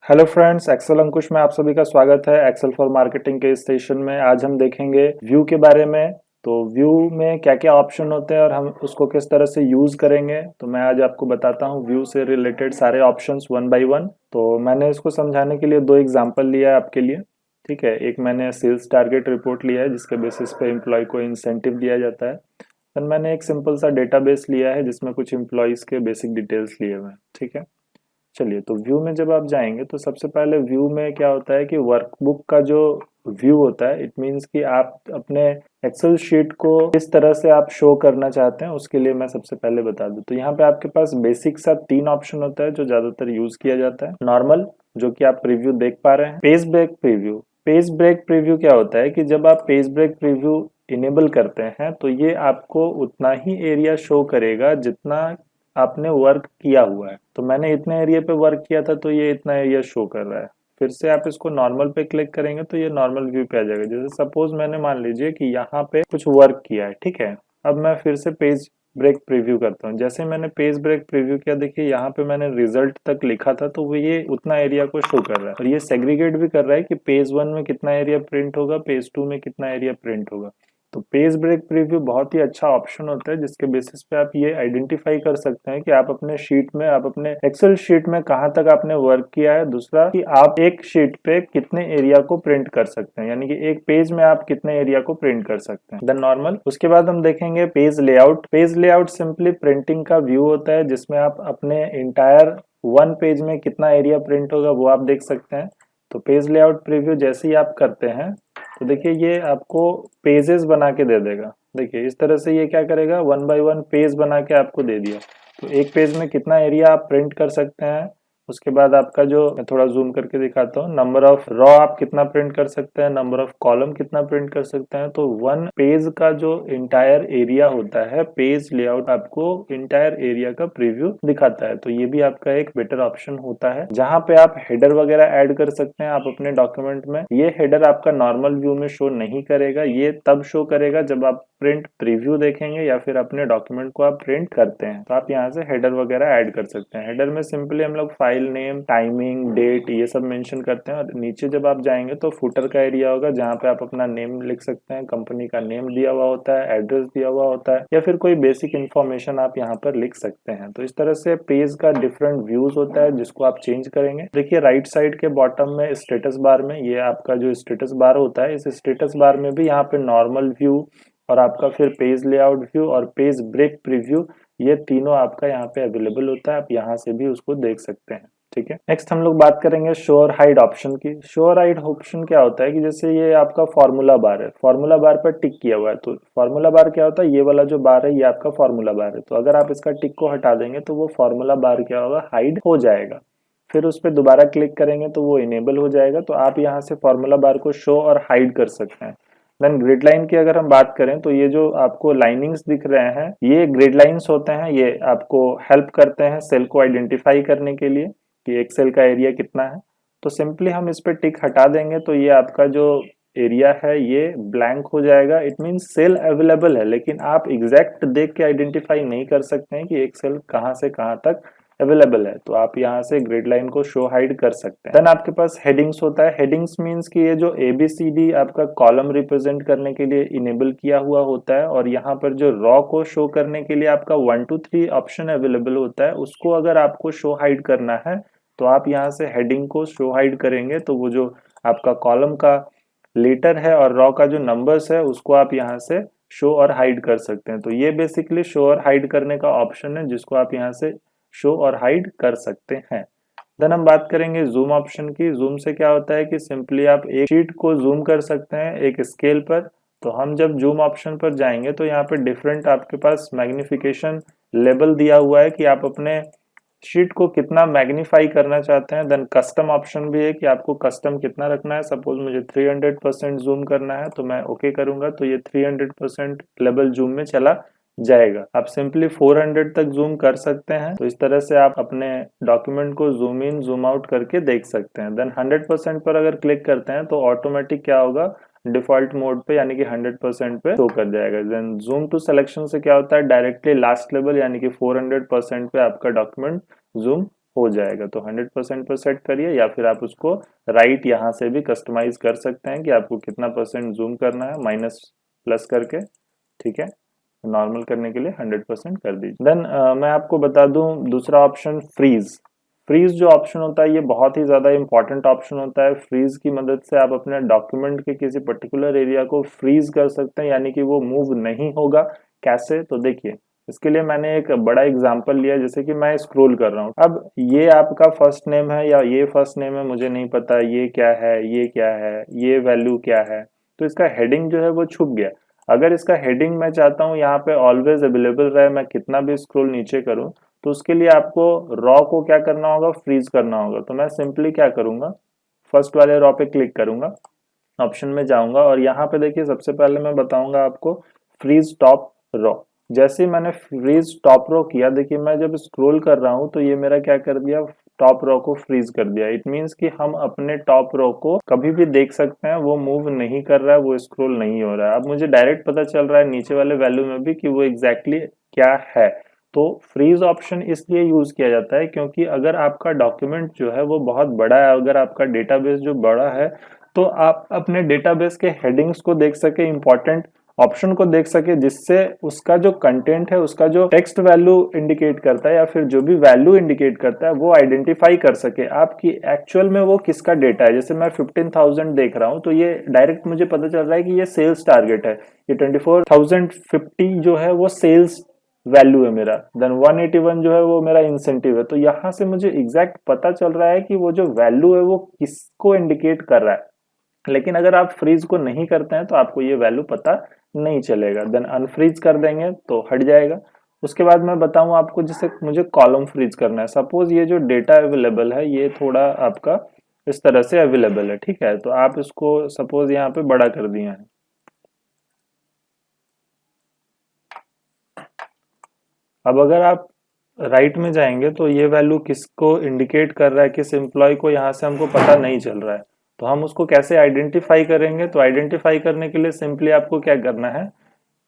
Hello friends, Excel अंकुश में आप सभी का स्वागत है। एक्सेल फॉर मार्केटिंग के इस सेशन में आज हम देखेंगे व्यू के बारे में। तो व्यू में क्या क्या ऑप्शन होते हैं और हम उसको किस तरह से यूज करेंगे, तो मैं आज आपको बताता हूँ व्यू से रिलेटेड सारे ऑप्शंस वन बाय वन। तो मैंने इसको समझाने के लिए दो एग्जांपल लिया है आपके लिए। ठीक है, एक मैंने सेल्स टारगेट रिपोर्ट लिया है जिसके बेसिस पे एम्प्लॉय को इंसेंटिव दिया जाता है। फिर मैंने एक सिंपल सा डेटाबेस लिया है जिसमें कुछ एम्प्लॉयज के बेसिक डिटेल्स लिए हुए हैं। ठीक है, चलिए, तो व्यू में जब आप जाएंगे तो सबसे पहले व्यू में क्या होता है कि वर्कबुक का जो व्यू होता है, इट मीन्स कि आप अपने एक्सेल शीट को किस तरह से आप शो करना चाहते हैं उसके लिए मैं सबसे पहले बता दूं। तो यहाँ पे आपके पास बेसिक सा तीन ऑप्शन होता है जो ज्यादातर यूज किया जाता है। नॉर्मल, जो कि आप प्रीव्यू देख पा रहे हैं। Page break preview. Page break preview क्या होता है कि जब आप पेज ब्रेक प्रीव्यू इनेबल करते हैं तो ये आपको उतना ही एरिया शो करेगा जितना आपने वर्क किया हुआ है। तो मैंने इतने एरिया पे वर्क किया था तो ये इतना एरिया शो कर रहा है। फिर से आप इसको नॉर्मल पे क्लिक करेंगे तो ये नॉर्मल व्यू पे आ जाएगा। जैसे सपोज मैंने मान लीजिए कि यहाँ पे कुछ वर्क किया है। ठीक है, अब मैं फिर से पेज ब्रेक प्रीव्यू करता हूँ। जैसे मैंने पेज ब्रेक प्रीव्यू किया, देखिए यहाँ पे मैंने रिजल्ट तक लिखा था तो वो ये उतना एरिया को शो कर रहा है और ये सेग्रीगेट भी कर रहा है कि पेज 1 में कितना एरिया प्रिंट होगा, पेज 2 में कितना एरिया प्रिंट होगा। तो पेज ब्रेक प्रीव्यू बहुत ही अच्छा ऑप्शन होता है जिसके बेसिस पे आप ये आइडेंटिफाई कर सकते हैं कि आप अपने शीट में, आप अपने एक्सेल शीट में कहां तक आपने वर्क किया है। दूसरा कि आप एक शीट पे कितने एरिया को प्रिंट कर सकते हैं, यानी कि एक पेज में आप कितने एरिया को प्रिंट कर सकते हैं। देन नॉर्मल, उसके बाद हम देखेंगे page layout. Page layout simply printing का व्यू होता है जिसमें आप अपने इंटायर वन पेज में कितना एरिया प्रिंट होगा वो आप देख सकते हैं। तो पेज लेआउट प्रीव्यू जैसे ही आप करते हैं तो देखिए ये आपको पेजेस बना के दे देगा। देखिए इस तरह से ये क्या करेगा, वन बाय वन पेज बना के आपको दे दिया। तो एक पेज में कितना एरिया आप प्रिंट कर सकते हैं। उसके बाद आपका जो, मैं थोड़ा जूम करके दिखाता हूँ, नंबर ऑफ रॉ आप कितना प्रिंट कर सकते हैं, नंबर ऑफ कॉलम कितना प्रिंट कर सकते हैं। तो वन पेज का जो इंटायर एरिया होता है, पेज लेआउट आपको इंटायर एरिया का प्रीव्यू दिखाता है। तो ये भी आपका एक बेटर ऑप्शन होता है जहां पे आप हेडर वगैरह ऐड कर सकते हैं आप अपने डॉक्यूमेंट में। ये हेडर आपका नॉर्मल व्यू में शो नहीं करेगा, ये तब शो करेगा जब आप प्रिंट प्रीव्यू देखेंगे या फिर अपने डॉक्यूमेंट को आप प्रिंट करते हैं। तो आप यहाँ से हेडर वगैरह ऐड कर सकते हैं। हेडर में सिंपली हम लोग फाइल नेम, टाइमिंग, डेट ये सब मेंशन करते हैं। और नीचे जब आप जाएंगे तो फुटर का एरिया होगा जहाँ पे आप अपना नेम लिख सकते हैं, कंपनी का नेम दिया हुआ होता है, एड्रेस दिया हुआ होता है, या फिर कोई बेसिक इन्फॉर्मेशन आप यहाँ पर लिख सकते हैं। तो इस तरह से पेज का डिफरेंट व्यूज होता है जिसको आप चेंज करेंगे। देखिए राइट साइड के बॉटम में स्टेटस बार में, ये आपका जो स्टेटस बार होता है, इस स्टेटस बार में भी यहाँ पे नॉर्मल व्यू और आपका फिर पेज लेआउट व्यू और पेज ब्रेक प्रीव्यू, ये तीनों आपका यहाँ पे अवेलेबल होता है। आप यहाँ से भी उसको देख सकते हैं। ठीक है, नेक्स्ट हम लोग बात करेंगे शो और हाइड ऑप्शन की। शो और हाइड ऑप्शन क्या होता है कि जैसे ये आपका फॉर्मूला बार है, फॉर्मूला बार पर टिक किया हुआ है। तो फॉर्मूला बार क्या होता है, ये वाला जो बार है ये आपका फॉर्मूला बार है। तो अगर आप इसका टिक को हटा देंगे तो वो फॉर्मूला बार क्या होगा, हाइड हो जाएगा। फिर उस पर दोबारा क्लिक करेंगे तो वो इनेबल हो जाएगा। तो आप यहाँ से फॉर्मूला बार को शो और हाइड कर सकते हैं। देन ग्रिड लाइन की अगर हम बात करें तो ये जो आपको लाइनिंग्स दिख रहे हैं ये ग्रिड लाइंस होते हैं। ये आपको हेल्प करते हैं सेल को आइडेंटिफाई करने के लिए कि एक सेल का एरिया कितना है। तो सिंपली हम इस पे टिक हटा देंगे तो ये आपका जो एरिया है ये ब्लैंक हो जाएगा। इट मीन्स सेल अवेलेबल है, लेकिन आप एग्जैक्ट देख के आइडेंटिफाई नहीं कर सकते हैं कि एक सेल कहाँ से कहाँ तक अवेलेबल है। तो आप यहाँ से ग्रिड लाइन को शो हाइड कर सकते हैं। देन आपके पास हेडिंग्स होता है। हेडिंग्स मींस कि ये जो ABCD आपका कॉलम रिप्रेजेंट करने के लिए इनेबल किया हुआ होता है और यहाँ पर जो रॉ को शो करने के लिए आपका 1 2 3 ऑप्शन अवेलेबल होता है, उसको अगर आपको शो हाइड करना है तो आप यहाँ से हेडिंग को शो हाइड करेंगे तो वो जो आपका कॉलम का लेटर है और रॉ का जो नंबर्स है उसको आप यहाँ से शो और हाइड कर सकते हैं। तो ये बेसिकली शो और हाइड करने का ऑप्शन है जिसको आप यहाँ से शो और हाइड कर सकते हैं। देन हम बात करेंगे जूम ऑप्शन की। जूम से क्या होता है कि सिंपली आप एक शीट को जूम कर सकते हैं एक स्केल पर। तो हम जब जूम ऑप्शन पर जाएंगे तो यहाँ पे डिफरेंट आपके पास मैग्निफिकेशन लेवल दिया हुआ है कि आप अपने शीट को कितना मैग्नीफाई करना चाहते हैं। देन कस्टम ऑप्शन भी है कि आपको कस्टम कितना रखना है। सपोज मुझे 300% जूम करना है तो मैं ओके करूंगा तो ये 300% लेवल जूम में चला जाएगा। आप सिंपली 400 तक जूम कर सकते हैं। तो इस तरह से आप अपने डॉक्यूमेंट को जूम इन जूम आउट करके देख सकते हैं। देन 100% पर अगर क्लिक करते हैं तो ऑटोमेटिक क्या होगा, डिफॉल्ट मोड पे यानी कि 100% पे शो कर जाएगा। देन जूम टू सिलेक्शन से क्या होता है, डायरेक्टली लास्ट लेवल यानी कि 400% पे आपका डॉक्यूमेंट जूम हो जाएगा। तो 100% पर सेट करिए या फिर आप उसको राइट यहाँ से भी कस्टमाइज कर सकते हैं कि आपको कितना परसेंट जूम करना है, माइनस प्लस करके, ठीक है। नॉर्मल करने के लिए 100% कर दीजिए। देन मैं आपको बता दूं दूसरा ऑप्शन फ्रीज। फ्रीज जो ऑप्शन होता है ये बहुत ही ज्यादा इंपॉर्टेंट ऑप्शन होता है। फ्रीज की मदद से आप अपने डॉक्यूमेंट के किसी पर्टिकुलर एरिया को फ्रीज कर सकते हैं, यानी कि वो मूव नहीं होगा। कैसे? तो देखिए, इसके लिए मैंने एक बड़ा एग्जांपल लिया। जैसे कि मैं स्क्रॉल कर रहा हूँ, अब ये आपका फर्स्ट नेम है या ये फर्स्ट नेम है मुझे नहीं पता, ये क्या है, ये क्या है, ये वैल्यू क्या है, तो इसका हेडिंग जो है वो छुप गया। अगर इसका हेडिंग मैं चाहता हूँ यहाँ पे ऑलवेज अवेलेबल रहे, मैं कितना भी स्क्रॉल नीचे करूँ, तो उसके लिए आपको रॉ को क्या करना होगा, फ्रीज करना होगा। तो मैं सिंपली क्या करूंगा, फर्स्ट वाले रॉ पे क्लिक करूंगा, ऑप्शन में जाऊंगा और यहाँ पे देखिए सबसे पहले मैं बताऊंगा आपको फ्रीज टॉप रॉ। जैसे ही मैंने फ्रीज टॉप रो किया, देखिए मैं जब स्क्रॉल कर रहा हूँ तो ये मेरा क्या कर दिया, टॉप रो को फ्रीज कर दिया। इट मीन्स कि हम अपने टॉप रो को कभी भी देख सकते हैं, वो मूव नहीं कर रहा है, वो स्क्रॉल नहीं हो रहा है। अब मुझे डायरेक्ट पता चल रहा है नीचे वाले वैल्यू में भी कि वो एग्जैक्टली क्या है। तो फ्रीज ऑप्शन इसलिए यूज किया जाता है क्योंकि अगर आपका डॉक्यूमेंट जो है वो बहुत बड़ा है, अगर आपका डेटाबेस जो बड़ा है, तो आप अपने डेटाबेस के हेडिंग्स को देख सके, इंपॉर्टेंट ऑप्शन को देख सके, जिससे उसका जो कंटेंट है, उसका जो टेक्स्ट वैल्यू इंडिकेट करता है या फिर जो भी वैल्यू इंडिकेट करता है, वो आइडेंटिफाई कर सके आपकी एक्चुअल में वो किसका डेटा है। जैसे मैं 15,000 देख रहा हूं तो ये डायरेक्ट मुझे पता चल रहा है कि ये सेल्स टारगेट है, ये 24,050 जो है वो सेल्स वैल्यू है मेरा, देन 181 जो है वो मेरा इंसेंटिव है। तो यहां से मुझे एग्जैक्ट पता चल रहा है कि वो जो वैल्यू है वो किसको इंडिकेट कर रहा है। लेकिन अगर आप फ्रीज को नहीं करते हैं तो आपको ये वैल्यू पता नहीं चलेगा। देन अनफ्रीज कर देंगे तो हट जाएगा। उसके बाद मैं बताऊं आपको, जैसे मुझे कॉलम फ्रीज करना है। सपोज ये जो डेटा अवेलेबल है ये थोड़ा आपका इस तरह से अवेलेबल है, ठीक है। तो आप इसको सपोज यहाँ पे बड़ा कर दिए हैं। अब अगर आप राइट में जाएंगे तो ये वैल्यू किसको इंडिकेट कर रहा है, किस एम्प्लॉय को, यहाँ से हमको पता नहीं चल रहा है। तो हम उसको कैसे आइडेंटिफाई करेंगे? तो आइडेंटिफाई करने के लिए सिंपली आपको क्या करना है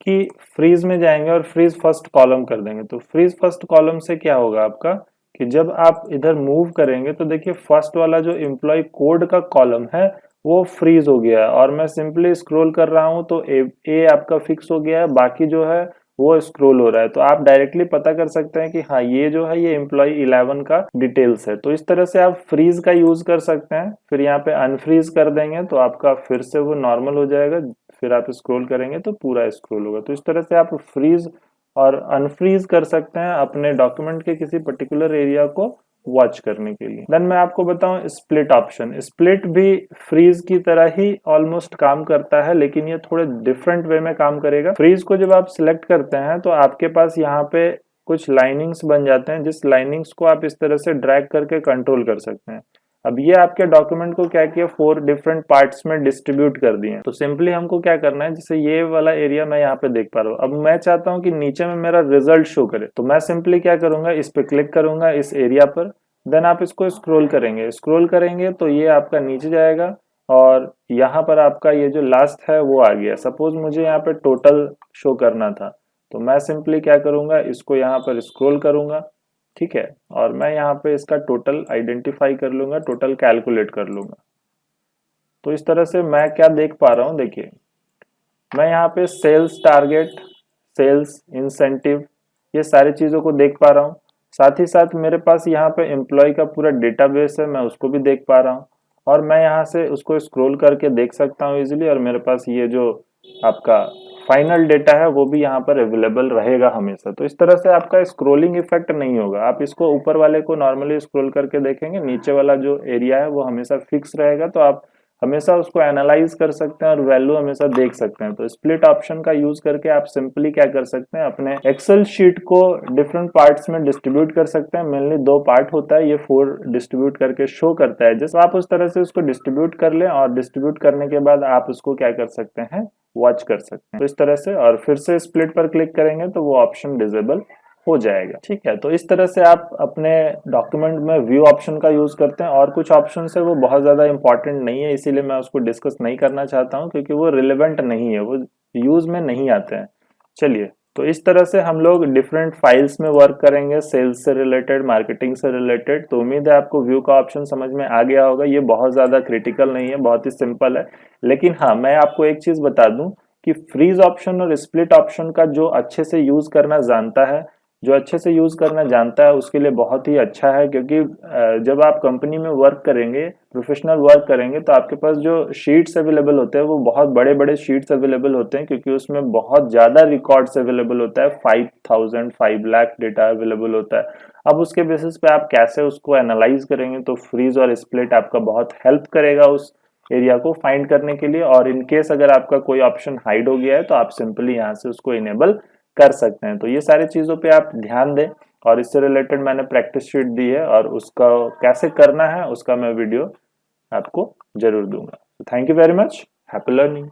कि फ्रीज में जाएंगे और फ्रीज फर्स्ट कॉलम कर देंगे। तो फ्रीज फर्स्ट कॉलम से क्या होगा आपका कि जब आप इधर मूव करेंगे तो देखिए फर्स्ट वाला जो एम्प्लॉय कोड का कॉलम है वो फ्रीज हो गया है, और मैं सिंपली स्क्रॉल कर रहा हूं तो ए आपका फिक्स हो गया है, बाकी जो है वो स्क्रॉल हो रहा है। तो आप डायरेक्टली पता कर सकते हैं कि हाँ ये जो है ये एम्प्लॉय 11 का डिटेल्स है। तो इस तरह से आप फ्रीज का यूज कर सकते हैं। फिर यहाँ पे अनफ्रीज कर देंगे तो आपका फिर से वो नॉर्मल हो जाएगा, फिर आप स्क्रॉल करेंगे तो पूरा स्क्रॉल होगा। तो इस तरह से आप फ्रीज और अनफ्रीज कर सकते हैं अपने डॉक्यूमेंट के किसी पर्टिकुलर एरिया को वॉच करने के लिए। देन मैं आपको बताऊं स्प्लिट ऑप्शन। स्प्लिट भी फ्रीज की तरह ही ऑलमोस्ट काम करता है, लेकिन ये थोड़े डिफरेंट वे में काम करेगा। फ्रीज को जब आप सिलेक्ट करते हैं तो आपके पास यहाँ पे कुछ लाइनिंग्स बन जाते हैं, जिस लाइनिंग्स को आप इस तरह से ड्रैग करके कंट्रोल कर सकते हैं। अब ये आपके डॉक्यूमेंट को क्या किया, 4 डिफरेंट पार्ट्स में डिस्ट्रीब्यूट कर दिए। तो सिंपली हमको क्या करना है, जैसे ये वाला एरिया मैं यहाँ पे देख पा रहा हूँ, अब मैं चाहता हूँ कि नीचे में मेरा रिजल्ट शो करे। तो मैं सिंपली क्या करूंगा, इस पे क्लिक करूंगा इस एरिया पर, देन आप इसको स्क्रॉल करेंगे। स्क्रॉल करेंगे तो ये आपका नीचे जाएगा और यहाँ पर आपका ये जो लास्ट है वो आ गया। सपोज मुझे यहाँ पे टोटल शो करना था, तो मैं सिंपली क्या करूंगा, इसको यहाँ पर स्क्रॉल करूंगा, ठीक है, और मैं यहाँ पे इसका टोटल आइडेंटिफाई कर लूंगा, टोटल कैलकुलेट कर लूंगा। तो इस तरह से मैं क्या देख पा रहा हूँ, देखिए मैं यहाँ पे सेल्स टारगेट, सेल्स इंसेंटिव, ये सारी चीजों को देख पा रहा हूँ। साथ ही साथ मेरे पास यहाँ पे एम्प्लॉय का पूरा डेटाबेस है, मैं उसको भी देख पा रहा हूँ, और मैं यहाँ से उसको स्क्रॉल करके देख सकता हूँ इजीली। और मेरे पास ये जो आपका फाइनल डेटा है वो भी यहाँ पर अवेलेबल रहेगा हमेशा। तो इस तरह से आपका स्क्रॉलिंग इफेक्ट नहीं होगा। आप इसको ऊपर वाले को नॉर्मली स्क्रॉल करके देखेंगे, नीचे वाला जो एरिया है वो हमेशा फिक्स रहेगा, तो आप हमेशा उसको एनालाइज कर सकते हैं और वैल्यू हमेशा देख सकते हैं। तो स्प्लिट ऑप्शन का यूज करके आप सिंपली क्या कर सकते हैं, अपने एक्सेल शीट को डिफरेंट पार्ट्स में डिस्ट्रीब्यूट कर सकते हैं। मेनली 2 पार्ट होता है, ये 4 डिस्ट्रीब्यूट करके शो करता है। जैसे आप उस तरह से उसको डिस्ट्रीब्यूट कर लें और डिस्ट्रीब्यूट करने के बाद आप उसको क्या कर सकते हैं, वॉच कर सकते हैं। तो इस तरह से, और फिर से स्प्लिट पर क्लिक करेंगे तो वो ऑप्शन डिसेबल हो जाएगा, ठीक है। तो इस तरह से आप अपने डॉक्यूमेंट में व्यू ऑप्शन का यूज करते हैं। और कुछ ऑप्शन है वो बहुत ज्यादा इंपॉर्टेंट नहीं है, इसीलिए मैं उसको डिस्कस नहीं करना चाहता हूँ, क्योंकि वो रिलेवेंट नहीं है, वो यूज में नहीं आते हैं। चलिए तो इस तरह से हम लोग डिफरेंट फाइल्स में वर्क करेंगे, सेल्स से रिलेटेड, मार्केटिंग से रिलेटेड। तो उम्मीद है आपको व्यू का ऑप्शन समझ में आ गया होगा। ये बहुत ज्यादा क्रिटिकल नहीं है, बहुत ही सिंपल है। लेकिन हाँ, मैं आपको एक चीज बता दूं कि फ्रीज ऑप्शन और स्प्लिट ऑप्शन का जो अच्छे से यूज करना जानता है, जो अच्छे से यूज करना जानता है, उसके लिए बहुत ही अच्छा है। क्योंकि जब आप कंपनी में वर्क करेंगे, प्रोफेशनल वर्क करेंगे, तो आपके पास जो शीट्स अवेलेबल होते हैं वो बहुत बड़े बड़े शीट्स अवेलेबल होते हैं, क्योंकि उसमें बहुत ज्यादा रिकॉर्ड्स अवेलेबल होता है। 5 लाख डेटा अवेलेबल होता है। अब उसके बेसिस पे आप कैसे उसको एनालाइज करेंगे, तो फ्रीज और स्प्लिट आपका बहुत हेल्प करेगा उस एरिया को फाइंड करने के लिए। और इन केस अगर आपका कोई ऑप्शन हाइड हो गया है तो आप सिंपली यहाँ से उसको इनेबल कर सकते हैं। तो ये सारी चीजों पे आप ध्यान दें। और इससे रिलेटेड मैंने प्रैक्टिस शीट दी है, और उसका कैसे करना है उसका मैं वीडियो आपको जरूर दूंगा। Thank you very much, happy learning.